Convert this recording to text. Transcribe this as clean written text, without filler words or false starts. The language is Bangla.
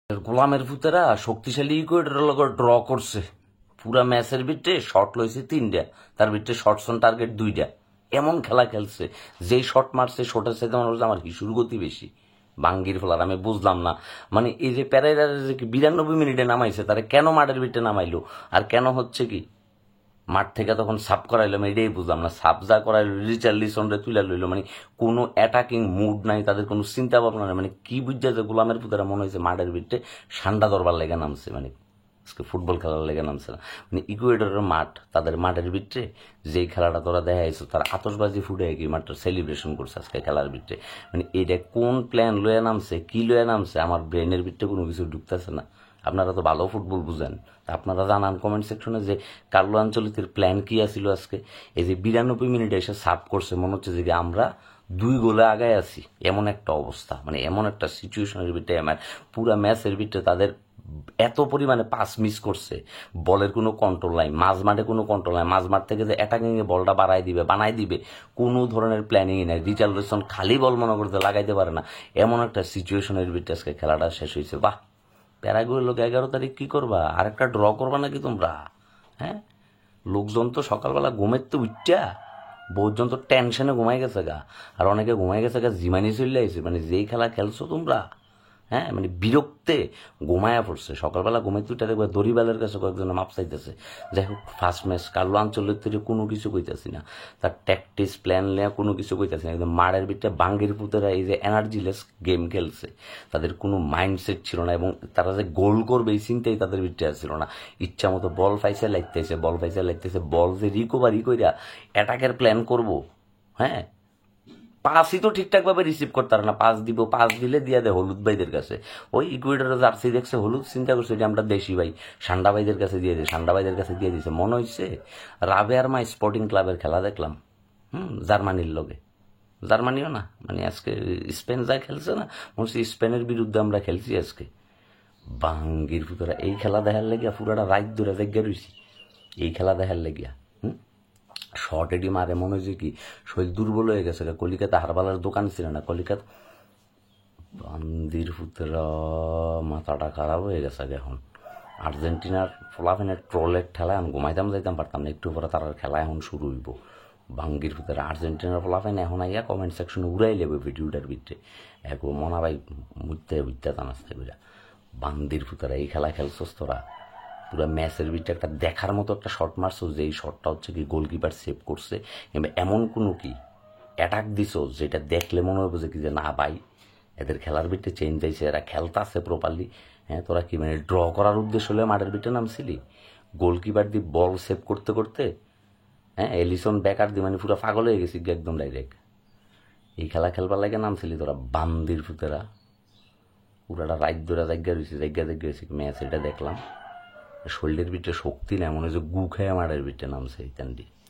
গোলামের ভূতেরা শক্তিশালী ইকুয়েডরের লগে ড্র করছে। পুরা ম্যাচের ভিতরে শট লইছে 3টা, তার ভিতরে শর্টস অন টার্গেট 2টা। এমন খেলা খেলছে, যেই শট মারছে শটের সাথে মনে হচ্ছে আমার হিসুর গতি বেশি। বাঙ্গির ফলার আমি বুঝলাম না, মানে এই যে প্যারাইরা যে 92 মিনিটে নামাইছে, তারা কেন মাঠের ভিতরে নামাইলো আর কেন হচ্ছে কি মাঠ থেকে তখন সাব করাইলো, আমি এটাই বুঝলাম না। সাব যা করাইলো রিচার্লিসনরে তুলে লইলো, মানে কোনো অ্যাটাকিং মুড নাই, তাদের কোনো চিন্তা ভাবনা নাই। মানে কি বুঝছে যে গোলামের পুতারা মনে হয়েছে মাঠের ভিতরে ঠান্ডা দরবার লেগে নামছে, মানে আজকে ফুটবল খেলার লেগে নামছে না। মানে ইকুয়েডরের মাঠ, তাদের মাঠের ভিতরে যেই খেলাটা তোরা দেখাইছো, তারা আতশবাজি ফুটে কি মাঠটা সেলিব্রেশন করছে আজকে খেলার ভিতরে। মানে এটা কোন প্ল্যান লয়ে নামছে, কি লয়ে নামছে, আমার ব্রেনের ভিতরে কোনো কিছু ঢুকতেছে না। আপনারা তো ভালো ফুটবল বুঝেন, আপনারা জানান কমেন্ট সেকশনে যে কার্লো আঞ্চলিকের প্ল্যান কি আছিল আজকে। এই যে 92 মিনিটে এসে সার্ভ করছে, মনে হচ্ছে যে আমরা 2 গোলে আগায় আছি, এমন একটা অবস্থা, মানে এমন একটা সিচুয়েশনের ভিতরে আমার পুরা ম্যাচের ভিতরে তাদের এত পরিমাণে পাস মিস করছে, বলের কোনো কন্ট্রোল নাই, মাঝ মাঠে কোনো কন্ট্রোল নাই, মাঝ মাঠ থেকে যে অ্যাটাকিং এ বলটা বানাই দিবে কোনো ধরনের প্ল্যানিং নাই। রিচার্লসন খালি বল মনে করতে লাগাইতে পারে না, এমন একটা সিচুয়েশনের ভিতরে আজকে খেলাটা শেষ হয়েছে। বাহ, প্যারাগুয়ের লোক 11 তারিখ কি করবা, আর একটা ড্র করবা নাকি তোমরা? হ্যাঁ, লোকজন তো সকালবেলা ঘুমের তো উঠটা, বহুজন তো টেনশনে ঘুমাই গেছে গা, আর অনেকে ঘুমাই গেছে গা জিমানি চলে আইছে। মানে যেই খেলা খেলছো তোমরা, হ্যাঁ, মানে বিরক্তে ঘুমায়া পড়ছে। সকালবেলা ঘুমাইতে উঠে দেখবে দড়িবালের কাছে কয়েকজন মাপ চাইতেছে। যাই হোক, ফার্স্ট ম্যাচ কার্লো আঞ্চলিক থেকে কোনো কিছু কইতাছি না, তার ট্যাকটিস প্ল্যান নেওয়া কোনো কিছু কইতাছি না। একদম মারের ভিতরে বাঙ্গির পুতেরা এই যে এনার্জিলেস গেম খেলছে, তাদের কোনো মাইন্ডসেট ছিল না, এবং তারা যে গোল করবে এই চিন্তাই তাদের ভিতরে ছিল না। ইচ্ছা মতো বল পাইছে লাগতেছে, বল যে রিকভারি কইরা অ্যাটাকের প্ল্যান করব, হ্যাঁ, পাসই তো ঠিকঠাক ভাবে রিসিভ করতে পারে না। পাস দিলে দিয়া দেয় হলুদ ভাইদের কাছে। ওই ইকুয়েডরের জার্সি দেখছে হলুদ, চিন্তা করছে যে আমরা দেশি ভাই, সান্ডা ভাইদের কাছে দিয়ে দিই, সান্ডা ভাইদের কাছে দিয়ে দিছে। মনে হচ্ছে রাবেয়ার মা স্পোর্টিং ক্লাবের খেলা দেখলাম, জার্মানির লগে। জার্মানিও না, মানে আজকে স্পেন যা খেলছে না, মনে হচ্ছে স্পেনের বিরুদ্ধে আমরা খেলছি আজকে। বাঙ্গির ভিতরে এই খেলা দেখার লেগিয়া পুরাটা রাত ধরে জেগে রয়েছি, এই খেলা দেখার লেগিয়া। শর্ট এডি মারে, মনে হয়েছে কি শরীর দুর্বল হয়ে গেছে। কলিকাতা হারবালার দোকান ছিল না, কলিকাতা বান্দির পুতেরা মাথাটা খারাপ হয়ে গেছে এখন। আর্জেন্টিনার ফলাফেনের ট্রলের খেলা এখন ঘুমাইতাম যাইতাম পারতাম না, একটু পরে তার খেলা এখন শুরু হইব। বাঙ্গির ভিতরে আর্জেন্টিনার ফলাফেন এখন আইয়া কমেন্ট সেকশনে উড়াই লেবে ভিডিওটার ভিতরে এক মনা ভাই বুঝতে তানাস্তে কইরা। বান্দির ভিতরে এই খেলা খেলছস তোরা, পুরো ম্যাচের ভিতরে একটা দেখার মতো একটা শট মারছো, যে এই শটটা হচ্ছে কি গোলকিপার সেভ করছে, কিংবা এমন কোনো কি অ্যাটাক দিছো যেটা দেখলে মনে হবে যে কি যে না ভাই এদের খেলার ভিতরে চেঞ্জ হয়েছে, এরা খেলতাছে প্রপারলি। হ্যাঁ, তোরা কি মানে ড্র করার উদ্দেশ্য হলে মাঠের ভিতরে নামছিলি? গোলকিপার দিয়ে বল সেভ করতে করতে, হ্যাঁ, এলিসন বেকার দিয়ে মানে পুরো পাগল হয়ে গেছি একদম ডাইরেক্ট। এই খেলা খেলবার লাগে নামছিলি তোরা বান্দির ফুতেরা? পুরাটা রাত ধরে জায়গা রয়েছে ম্যাচ, এটা দেখলাম। শরীরের ভিতরে শক্তি নেই, মনে হয় যে গু খেয়ে মাঠের ভিতরে নামছে এই